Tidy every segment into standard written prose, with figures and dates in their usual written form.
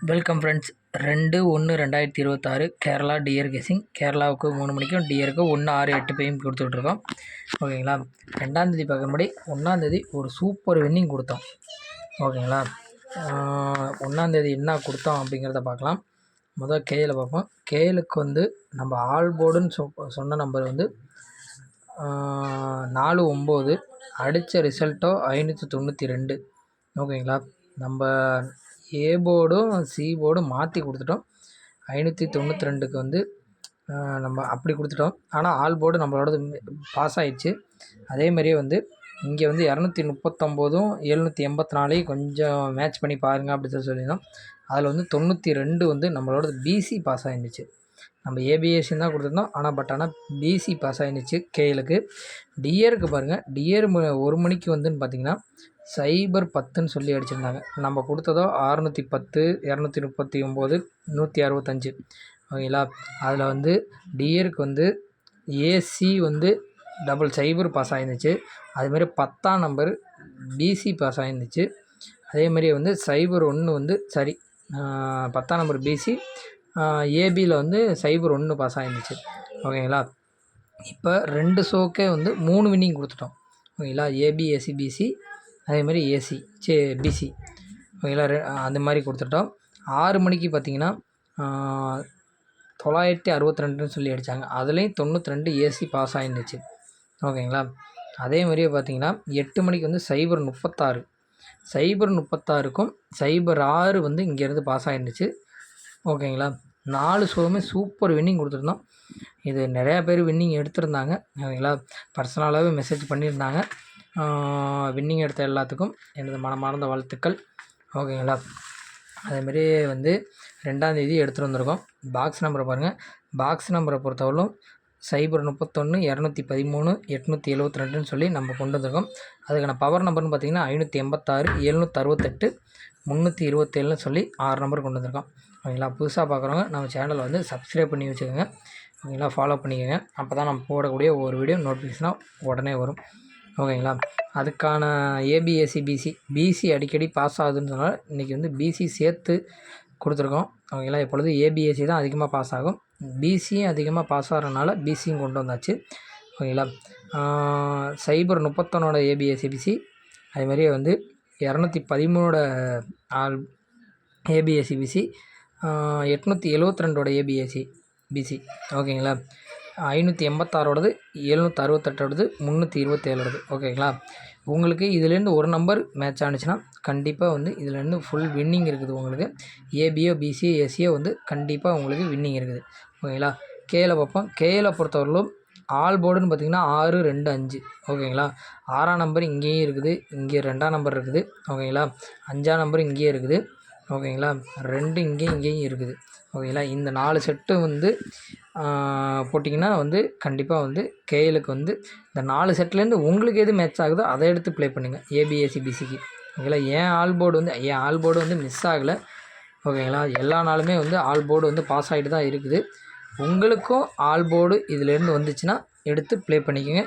Welcome friends. 2/1/2026 Kerala dear guessing. கேரளாவுக்கு 3 மணிக்கும் டியருக்கு 1/6/8 PM கொடுத்துட்ருக்கோம். ஓகேங்களா. 2ஆந்தேதி பார்க்கும்படி 1ஆந்தேதி ஒரு சூப்பர் வின்னிங் கொடுத்தோம். ஓகேங்களா. 1ஆந்தேதி என்ன கொடுத்தோம் அப்படிங்கிறத பார்க்கலாம். முதல் கேஎல் பார்ப்போம். கேஎலுக்கு வந்து நம்ம ஆல் போர்டுன்னு சொன்ன நம்பர் வந்து 4/9. அடித்த ரிசல்ட்டோ 592. ஓகேங்களா. நம்ம ஏ போர்டும் சி போர்டும் மாற்றி கொடுத்துட்டோம். 592க்கு வந்து நம்ம அப்படி கொடுத்துட்டோம். ஆனால் ஆல் போர்டு நம்மளோடது பாஸ் ஆகிடுச்சு. அதேமாதிரியே வந்து இங்கே வந்து 239ம் 784 கொஞ்சம் மேட்ச் பண்ணி பாருங்கள் அப்படி சொல்லியிருந்தோம். அதில் வந்து 92 வந்து நம்மளோடது பிசி பாஸ் ஆகிருந்துச்சு. நம்ம ஏபிஎஸ்சின்னு தான் கொடுத்துருந்தோம். ஆனால் பிசி பாஸ் ஆகிருந்துச்சு கேஎலுக்கு. டியருக்கு பாருங்கள். டியர் 1 மணிக்கு வந்துன்னு பார்த்தீங்கன்னா 010ன்னு சொல்லி அடிச்சிருந்தாங்க. நம்ம கொடுத்ததோ 610, 239, 165. ஓகேங்களா. அதில் வந்து டியருக்கு வந்து ஏசி வந்து 00 பாஸ் ஆகிருந்துச்சு. அதுமாரி 10ஆம் நம்பர் பிசி பாஸ் ஆகிருந்துச்சு. அதேமாதிரி வந்து 01 வந்து 10ஆம் நம்பர் பிசி ஏபியில் வந்து 01 பாஸ் ஆகிருந்துச்சு. ஓகேங்களா. இப்போ 2 ஷோக்கே வந்து 3 வின்னிங் கொடுத்துட்டோம். ஓகேங்களா. ஏபி ஏசி பிசி அதேமாதிரி ஏசி பிசி. ஓகேங்களா. அந்த மாதிரி கொடுத்துட்டோம். 6 மணிக்கு பார்த்திங்கன்னா 962ன்னு சொல்லி அடித்தாங்க. அதுலேயும் 92 ஏசி பாஸ் ஆகிருந்துச்சு. ஓகேங்களா. அதே மாதிரியே பார்த்திங்கன்னா 8 மணிக்கு வந்து 036. 036க்கும் 06 வந்து இங்கேருந்து பாஸ் ஆகிருந்துச்சு. ஓகேங்களா. 4 ஷோவுமே சூப்பர் வின்னிங் கொடுத்துருந்தோம். இது நிறையா பேர் வின்னிங் எடுத்திருந்தாங்க. ஓகேங்களா. பர்சனலாகவே மெசேஜ் பண்ணியிருந்தாங்க. வின்னிங் எடுத்த எல்லாத்துக்கும் எனது மனமார்ந்த வாழ்த்துக்கள். ஓகேங்களா. அதேமாரி வந்து 2ஆந்தேதி எடுத்துகிட்டு வந்திருக்கோம். பாக்ஸ் நம்பரை பாருங்கள். பாக்ஸ் நம்பரை பொறுத்தவரைக்கும் 031, 213, 872ன்னு சொல்லி நம்ம கொண்டு வந்திருக்கோம். அதுக்கான பவர் நம்பர்னு பார்த்திங்கன்னா 586, 768, 327ன்னு சொல்லி 6 நம்பர் கொண்டு வந்திருக்கோம். ஓகேங்களா. புதுசாக பார்க்குறவங்க நம்ம சேனலை வந்து சப்ஸ்கிரைப் பண்ணி வச்சுக்கோங்க. ஓகேங்களா. ஃபாலோ பண்ணிக்கோங்க. அப்போ தான் நம்ம போடக்கூடிய ஒரு வீடியோ நோட்டிஃபிகேஷனாக உடனே வரும். ஓகேங்களா. அதுக்கான ஏபிஎஸ்சி பிசி அடிக்கடி பாஸ் ஆகுதுன்னு சொன்னால் இன்றைக்கி வந்து பிசி சேர்த்து கொடுத்துருக்கோம். ஓகேங்களா. இப்பொழுது ஏபிஎஸ்சி தான் அதிகமாக பாஸ் ஆகும். பிசியும் அதிகமாக பாஸ் ஆகிறனால பிசியும் கொண்டு வந்தாச்சு. ஓகேங்களா. 031ஓட ஏபிஎஸ்சி பிசி அதுமாதிரியே வந்து 213ஓட ஏபிஎஸ்சி பிசி 872ஓட ஏபிஎஸ்சி பிசி. ஓகேங்களா. 586ஓடது 768ஓடது 327ஓடது. ஓகேங்களா. உங்களுக்கு இதுலேருந்து ஒரு நம்பர் மேட்ச் ஆனிச்சுன்னா கண்டிப்பாக வந்து இதுலேருந்து ஃபுல் வின்னிங் இருக்குது. உங்களுக்கு ஏபியோ பிசியோ ஏசியோ வந்து கண்டிப்பாக உங்களுக்கு வின்னிங் இருக்குது. ஓகேங்களா. கேஎலை பார்ப்போம். கேஎலை பொறுத்தவரையிலும் ஆல் போர்டுன்னு பார்த்திங்கன்னா 6, 2, 5. ஓகேங்களா. 6ஆம் நம்பர் இங்கேயும் இருக்குது. இங்கே 2ஆம் நம்பர் இருக்குது. ஓகேங்களா. 5ஆம் நம்பர் இங்கேயே இருக்குது. ஓகேங்களா. 2 இங்கேயும் இருக்குது. ஓகேங்களா. இந்த 4 செட்டு வந்து போட்டிங்கன்னா வந்து கண்டிப்பாக வந்து கேஎலுக்கு வந்து இந்த 4 செட்லேருந்து உங்களுக்கு எது மேட்ச் ஆகுதோ அதை எடுத்து ப்ளே பண்ணுங்கள் ஏபிஎஸ்சி பிசிக்கு. ஓகேங்களா. என் ஆல் போர்டு வந்து மிஸ் ஆகலை. ஓகேங்களா. எல்லா நாளுமே வந்து ஆல் போர்டு வந்து பாஸ் ஆகிட்டு தான் இருக்குது. உங்களுக்கும் ஆல் போர்டு இதிலேருந்து வந்துச்சுன்னா எடுத்து ப்ளே பண்ணிக்கோங்க.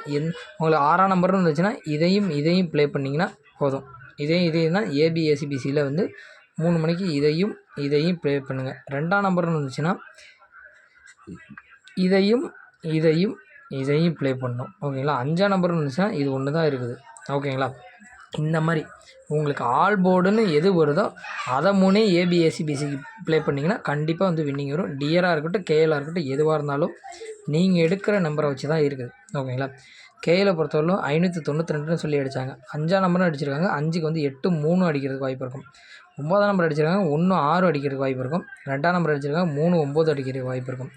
உங்களுக்கு 6ஆம் நம்பர்னு வந்துச்சுன்னா இதையும் ப்ளே பண்ணிங்கன்னா போதும். இதையும் தான் ஏபிஎஸ்சி பிசியில் வந்து 3 மணிக்கு இதையும் ப்ளே பண்ணுங்கள். 2ஆம் நம்பர்னு வந்துச்சுன்னா இதையும் ப்ளே பண்ணணும். ஓகேங்களா. 5ஆம் நம்பர்னு வந்துச்சுன்னா இது ஒன்று தான் இருக்குது. ஓகேங்களா. இந்த மாதிரி உங்களுக்கு ஆல் போர்டுன்னு எது வருதோ அதை 3 ஏபிஎஸ்சி பிசிக்கு ப்ளே பண்ணிங்கன்னா கண்டிப்பாக வந்து வின்னிங் வரும். டியராக இருக்கட்டும் கேஎலாக இருக்கட்டும் எதுவாக இருந்தாலும் நீங்கள் எடுக்கிற நம்பரை வச்சு தான் இருக்குது. ஓகேங்களா. கேஎலை பொறுத்தவரைக்கும் 592ன்னு சொல்லி அடித்தாங்க. 5ஆம் நம்பரும் அடிச்சிருக்காங்க. 5க்கு வந்து 8, 3 அடிக்கிறதுக்கு வாய்ப்பு இருக்கும். 9ஆம் நம்பர் அடிச்சிருக்காங்க. 1, 6 அடிக்கிறதுக்கு வாய்ப்பு இருக்கும். 2ஆம் நம்பர் அடிச்சிருக்காங்க. 3, 9 அடிக்கிறதுக்கு வாய்ப்பு இருக்கும்.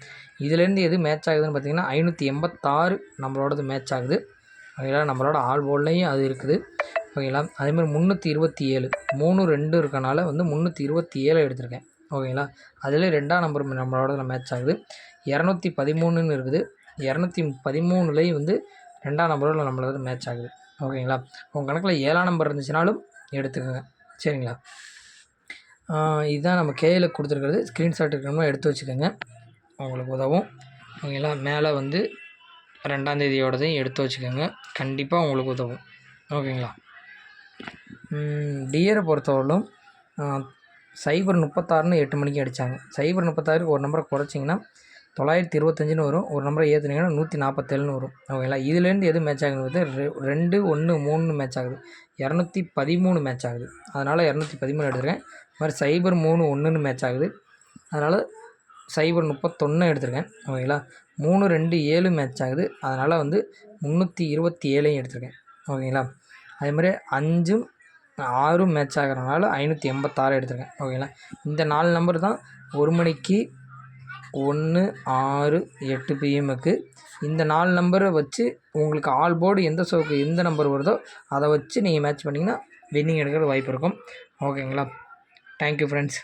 இதுலேருந்து எது மேட்ச் ஆகுதுன்னு பார்த்திங்கன்னா 586 நம்மளோடது மேட்ச் ஆகுது. ஓகேங்களா. நம்மளோட ஆல் போர்ட்லேயும் அது இருக்குது. ஓகேங்களா. அதேமாதிரி 327 3, 2 இருக்கனால வந்து 327 எடுத்திருக்கேன். ஓகேங்களா. அதில் 2ஆம் நம்பர் நம்மளோட மேட்ச் ஆகுது. 213ன்னு இருக்குது. 213லேயும் வந்து 2ஆம் நம்பரோட நம்மளோட மேட்ச் ஆகுது. ஓகேங்களா. உங்கள் கணக்கில் 7ஆம் நம்பர் இருந்துச்சுனாலும் எடுத்துக்கோங்க. சரிங்களா. இதுதான் நம்ம கேஎலுக்கு கொடுத்துருக்கிறது. ஸ்க்ரீன்ஷாட் இருக்கணும்னா எடுத்து வச்சுக்கோங்க, உங்களுக்கு உதவும். ஓகேங்களா. மேலே வந்து 2ஆந்தேதியோடதையும் எடுத்து வச்சுக்கோங்க, கண்டிப்பாக உங்களுக்கு உதவும். ஓகேங்களா. டியரை பொறுத்தவரையிலும் 036ன்னு 8 மணிக்கு அடித்தாங்க. 036க்கு ஒரு நம்பரை குறைச்சிங்கன்னா 925ன்னு வரும். ஒரு நம்பரை ஏற்றுனீங்கன்னா 147ன்னு வரும். ஓகேங்களா? இதுலேருந்து எது மேட்ச் ஆகுது? 2, 1, 3ன்னு மேட்ச் ஆகுது. 213 மேட்ச் ஆகுது. அதனால் 213 எடுத்திருக்கேன். இது மாதிரி 031ன்னு மேட்ச் ஆகுது. அதனால் 031 எடுத்திருக்கேன். ஓகேங்களா? 3, 2, 7 மேட்ச் ஆகுது. அதனால் வந்து 327 எடுத்திருக்கேன். ஓகேங்களா? அதேமாதிரி 5, 6 மேட்ச் ஆகிறனால 586 எடுத்திருக்கேன். ஓகேங்களா? இந்த 4 நம்பர் தான் 1 மணிக்கு 1, 6, 8 பிஎம்முக்கு. இந்த 4 நம்பரை வச்சு உங்களுக்கு ஆல் போர்டு எந்த ஷோக்கு எந்த நம்பர் வருதோ அதை வச்சு நீங்கள் மேட்ச் பண்ணிங்கன்னா வின்னிங் எடுக்கிறது வாய்ப்பு இருக்கும். ஓகேங்களா? Thank you friends.